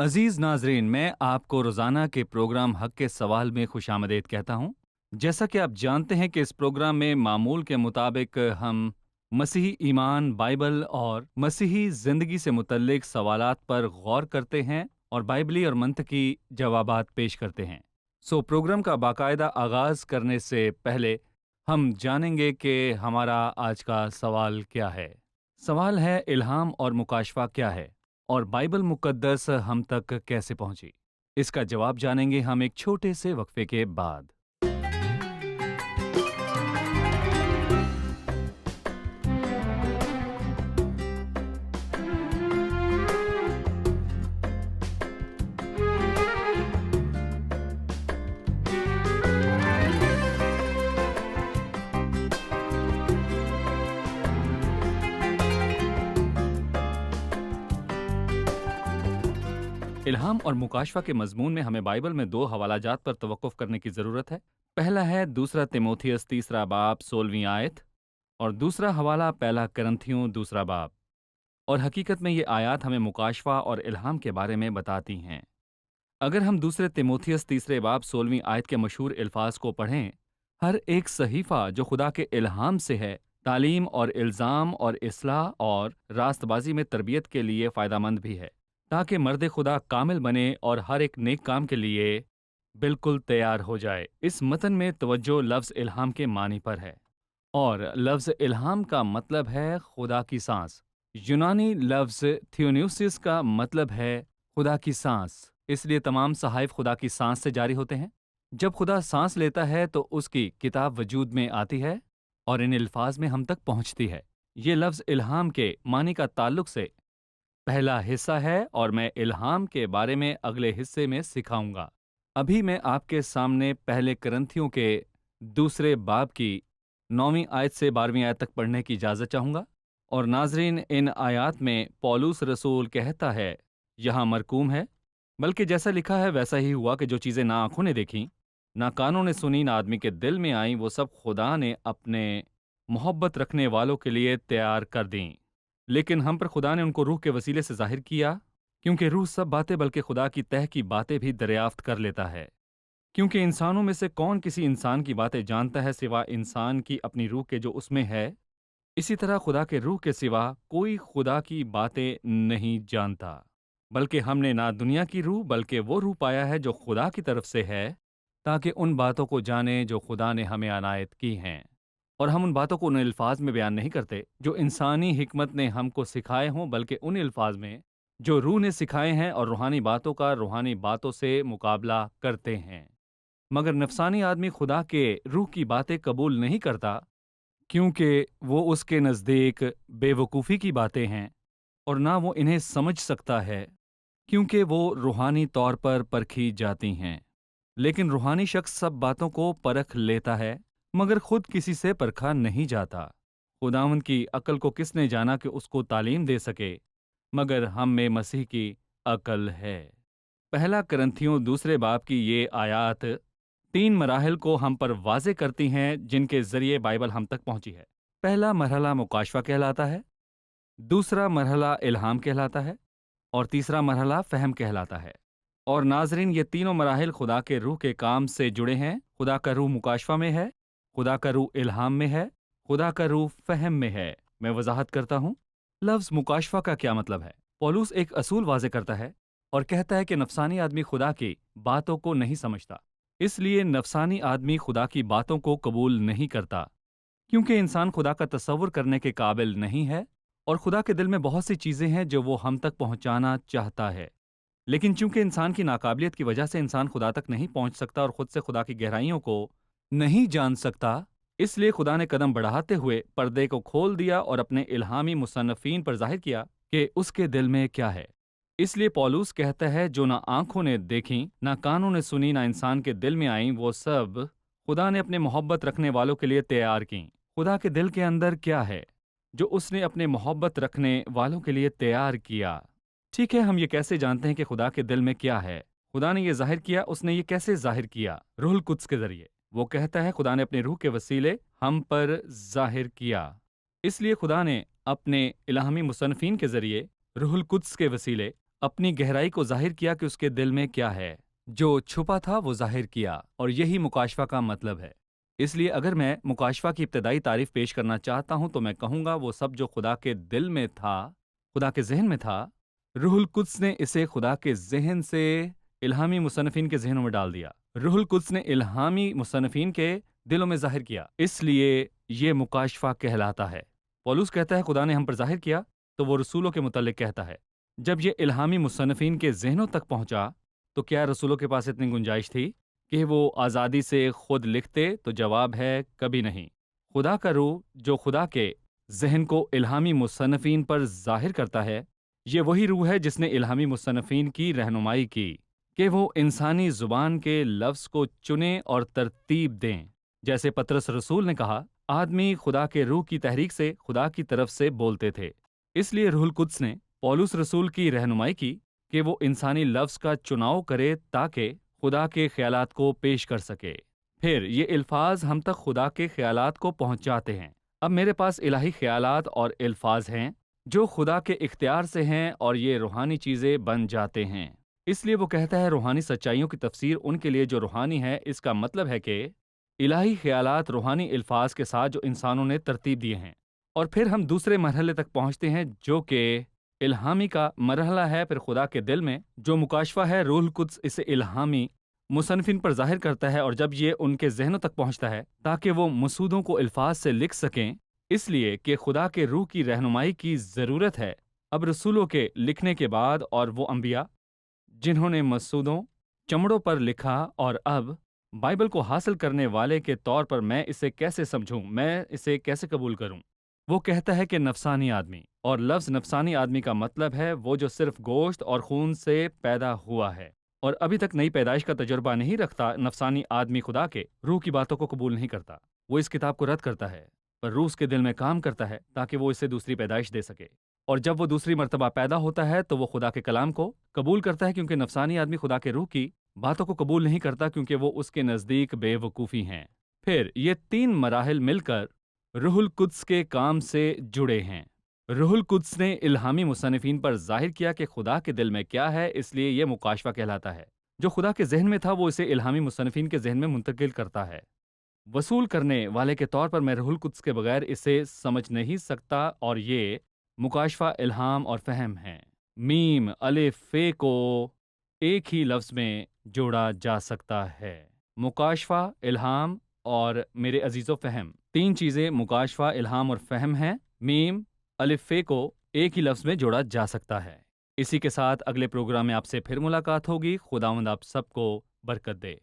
عزیز ناظرین، میں آپ کو روزانہ کے پروگرام حق کے سوال میں خوش آمدید کہتا ہوں۔ جیسا کہ آپ جانتے ہیں کہ اس پروگرام میں معمول کے مطابق ہم مسیحی ایمان، بائبل اور مسیحی زندگی سے متعلق سوالات پر غور کرتے ہیں اور بائبلی اور منطقی جوابات پیش کرتے ہیں۔ پروگرام کا باقاعدہ آغاز کرنے سے پہلے ہم جانیں گے کہ ہمارا آج کا سوال کیا ہے۔ سوال ہے، الہام اور مکاشفہ کیا ہے اور بائبل مقدس ہم تک کیسے پہنچی؟ اس کا جواب جانیں گے ہم ایک چھوٹے سے وقفے کے بعد۔ الہام اور مکاشفہ کے مضمون میں ہمیں بائبل میں دو حوالہ جات پر توقف کرنے کی ضرورت ہے۔ پہلا ہے دوسرا تیموتھیوس تیسرا باب 16ویں آیت، اور دوسرا حوالہ پہلا کرنتھیوں دوسرا باب۔ اور حقیقت میں یہ آیات ہمیں مکاشفہ اور الہام کے بارے میں بتاتی ہیں۔ اگر ہم دوسرے تیموتھیوس تیسرے باب 16ویں آیت کے مشہور الفاظ کو پڑھیں، ہر ایک صحیفہ جو خدا کے الہام سے ہے، تعلیم اور الزام اور اصلاح اور راست بازی میں تربیت کے لیے فائدہ مند بھی ہے، تاکہ مرد خدا کامل بنے اور ہر ایک نیک کام کے لیے بالکل تیار ہو جائے۔ اس متن میں توجہ لفظ الہام کے معنی پر ہے، اور لفظ الہام کا مطلب ہے خدا کی سانس۔ یونانی لفظ تھیونیوسس کا مطلب ہے خدا کی سانس، اس لیے تمام صحائف خدا کی سانس سے جاری ہوتے ہیں۔ جب خدا سانس لیتا ہے تو اس کی کتاب وجود میں آتی ہے اور ان الفاظ میں ہم تک پہنچتی ہے۔ یہ لفظ الہام کے معنی کا تعلق سے پہلا حصہ ہے، اور میں الہام کے بارے میں اگلے حصے میں سکھاؤں گا۔ ابھی میں آپ کے سامنے پہلے کرنتھیوں کے دوسرے باب کی 9ویں آیت سے 12ویں آیت تک پڑھنے کی اجازت چاہوں گا۔ اور ناظرین، ان آیات میں پولس رسول کہتا ہے، یہاں مرقوم ہے، بلکہ جیسا لکھا ہے ویسا ہی ہوا کہ جو چیزیں نہ آنکھوں نے دیکھیں، نہ کانوں نے سنی، نہ آدمی کے دل میں آئیں، وہ سب خدا نے اپنے محبت رکھنے والوں کے لیے تیار کر دیں۔ لیکن ہم پر خدا نے ان کو روح کے وسیلے سے ظاہر کیا، کیونکہ روح سب باتیں بلکہ خدا کی تہ کی باتیں بھی دریافت کر لیتا ہے۔ کیونکہ انسانوں میں سے کون کسی انسان کی باتیں جانتا ہے سوا انسان کی اپنی روح کے جو اس میں ہے؟ اسی طرح خدا کے روح کے سوا کوئی خدا کی باتیں نہیں جانتا۔ بلکہ ہم نے نہ دنیا کی روح بلکہ وہ روح پایا ہے جو خدا کی طرف سے ہے، تاکہ ان باتوں کو جانیں جو خدا نے ہمیں عنایت کی ہیں۔ اور ہم ان باتوں کو ان الفاظ میں بیان نہیں کرتے جو انسانی حکمت نے ہم کو سکھائے ہوں، بلکہ ان الفاظ میں جو روح نے سکھائے ہیں، اور روحانی باتوں کا روحانی باتوں سے مقابلہ کرتے ہیں۔ مگر نفسانی آدمی خدا کے روح کی باتیں قبول نہیں کرتا، کیونکہ وہ اس کے نزدیک بے وقوفی کی باتیں ہیں، اور نہ وہ انہیں سمجھ سکتا ہے، کیونکہ وہ روحانی طور پر پرکھی جاتی ہیں۔ لیکن روحانی شخص سب باتوں کو پرکھ لیتا ہے، مگر خود کسی سے پرکھا نہیں جاتا۔ خداوند کی عقل کو کس نے جانا کہ اس کو تعلیم دے سکے، مگر ہم میں مسیح کی عقل ہے۔ پہلا کرنتھیوں دوسرے باب کی یہ آیات 3 مراحل کو ہم پر واضح کرتی ہیں جن کے ذریعے بائبل ہم تک پہنچی ہے۔ پہلا مرحلہ مکاشفہ کہلاتا ہے، دوسرا مرحلہ الہام کہلاتا ہے، اور تیسرا مرحلہ فہم کہلاتا ہے۔ اور ناظرین، یہ تینوں مراحل خدا کے روح کے کام سے جڑے ہیں۔ خدا کا روح مکاشفہ میں ہے، خدا کا روح الہام میں ہے، خدا کا روح فہم میں ہے۔ میں وضاحت کرتا ہوں، لفظ مکاشفہ کا کیا مطلب ہے۔ پولس ایک اصول واضح کرتا ہے اور کہتا ہے کہ نفسانی آدمی خدا کی باتوں کو نہیں سمجھتا، اس لیے نفسانی آدمی خدا کی باتوں کو قبول نہیں کرتا، کیونکہ انسان خدا کا تصور کرنے کے قابل نہیں ہے، اور خدا کے دل میں بہت سی چیزیں ہیں جو وہ ہم تک پہنچانا چاہتا ہے۔ لیکن چونکہ انسان کی ناقابلیت کی وجہ سے انسان خدا تک نہیں پہنچ سکتا اور خود سے خدا کی گہرائیوں کو نہیں جان سکتا، اس لیے خدا نے قدم بڑھاتے ہوئے پردے کو کھول دیا اور اپنے الہامی مصنفین پر ظاہر کیا کہ اس کے دل میں کیا ہے۔ اس لیے پولس کہتا ہے، جو نہ آنکھوں نے دیکھیں، نہ کانوں نے سنی، نہ انسان کے دل میں آئیں، وہ سب خدا نے اپنے محبت رکھنے والوں کے لیے تیار کیں۔ خدا کے دل کے اندر کیا ہے جو اس نے اپنے محبت رکھنے والوں کے لیے تیار کیا؟ ٹھیک ہے، ہم یہ کیسے جانتے ہیں کہ خدا کے دل میں کیا ہے؟ خدا نے یہ ظاہر کیا، اس نے یہ کیسے ظاہر کیا؟ روح القدس کے ذریعے۔ وہ کہتا ہے خدا نے اپنے روح کے وسیلے ہم پر ظاہر کیا۔ اس لیے خدا نے اپنے الہامی مصنفین کے ذریعے روح القدس کے وسیلے اپنی گہرائی کو ظاہر کیا کہ اس کے دل میں کیا ہے، جو چھپا تھا وہ ظاہر کیا، اور یہی مکاشفہ کا مطلب ہے۔ اس لیے اگر میں مکاشفہ کی ابتدائی تعریف پیش کرنا چاہتا ہوں تو میں کہوں گا وہ سب جو خدا کے دل میں تھا، خدا کے ذہن میں تھا، روح القدس نے اسے خدا کے ذہن سے الہامی مصنفین کے ذہنوں میں ڈال دیا۔ روح القدس نے الہامی مصنفین کے دلوں میں ظاہر کیا، اس لیے یہ مکاشفہ کہلاتا ہے۔ پولس کہتا ہے خدا نے ہم پر ظاہر کیا، تو وہ رسولوں کے متعلق کہتا ہے جب یہ الہامی مصنفین کے ذہنوں تک پہنچا تو کیا رسولوں کے پاس اتنی گنجائش تھی کہ وہ آزادی سے خود لکھتے؟ تو جواب ہے کبھی نہیں۔ خدا کا روح جو خدا کے ذہن کو الہامی مصنفین پر ظاہر کرتا ہے، یہ وہی روح ہے جس نے الہامی مصنفین کی رہنمائی کی کہ وہ انسانی زبان کے لفظ کو چنیں اور ترتیب دیں۔ جیسے پطرس رسول نے کہا، آدمی خدا کے روح کی تحریک سے خدا کی طرف سے بولتے تھے۔ اس لیے روح القدس نے پولس رسول کی رہنمائی کی کہ وہ انسانی لفظ کا چناؤ کرے تاکہ خدا کے خیالات کو پیش کر سکے۔ پھر یہ الفاظ ہم تک خدا کے خیالات کو پہنچاتے ہیں۔ اب میرے پاس الہی خیالات اور الفاظ ہیں جو خدا کے اختیار سے ہیں، اور یہ روحانی چیزیں بن جاتے ہیں۔ اس لیے وہ کہتا ہے روحانی سچائیوں کی تفسیر ان کے لیے جو روحانی ہے۔ اس کا مطلب ہے کہ الہی خیالات روحانی الفاظ کے ساتھ جو انسانوں نے ترتیب دیے ہیں۔ اور پھر ہم دوسرے مرحلے تک پہنچتے ہیں جو کہ الہامی کا مرحلہ ہے۔ پھر خدا کے دل میں جو مکاشفہ ہے، روح القدس اسے الہامی مصنفین پر ظاہر کرتا ہے، اور جب یہ ان کے ذہنوں تک پہنچتا ہے تاکہ وہ مسودوں کو الفاظ سے لکھ سکیں، اس لیے کہ خدا کے روح کی رہنمائی کی ضرورت ہے اب رسولوں کے لکھنے کے بعد، اور وہ انبیاء جنہوں نے مسودوں چمڑوں پر لکھا، اور اب بائبل کو حاصل کرنے والے کے طور پر میں اسے کیسے سمجھوں، میں اسے کیسے قبول کروں؟ وہ کہتا ہے کہ نفسانی آدمی، اور لفظ نفسانی آدمی کا مطلب ہے وہ جو صرف گوشت اور خون سے پیدا ہوا ہے اور ابھی تک نئی پیدائش کا تجربہ نہیں رکھتا۔ نفسانی آدمی خدا کے روح کی باتوں کو قبول نہیں کرتا، وہ اس کتاب کو رد کرتا ہے، پر روح اس کے دل میں کام کرتا ہے تاکہ وہ اسے دوسری پیدائش دے سکے، اور جب وہ دوسری مرتبہ پیدا ہوتا ہے تو وہ خدا کے کلام کو قبول کرتا ہے، کیونکہ نفسانی آدمی خدا کے روح کی باتوں کو قبول نہیں کرتا کیونکہ وہ اس کے نزدیک بے وقوفی ہیں۔ پھر یہ تین مراحل مل کر روح القدس کے کام سے جڑے ہیں۔ روح القدس نے الہامی مصنفین پر ظاہر کیا کہ خدا کے دل میں کیا ہے، اس لیے یہ مکاشفہ کہلاتا ہے۔ جو خدا کے ذہن میں تھا وہ اسے الہامی مصنفین کے ذہن میں منتقل کرتا ہے۔ وصول کرنے والے کے طور پر میں روح القدس کے بغیر اسے سمجھ نہیں سکتا، اور یہ مکاشفہ الہام اور فہم ہے۔ میم الف فے کو ایک ہی لفظ میں جوڑا جا سکتا ہے۔ مکاشفہ، الہام اور میرے عزیزو فہم، تین چیزیں مکاشفہ، الہام اور فہم ہیں۔ میم الف فے کو ایک ہی لفظ میں جوڑا جا سکتا ہے۔ اسی کے ساتھ اگلے پروگرام میں آپ سے پھر ملاقات ہوگی۔ خداوند آپ سب کو برکت دے۔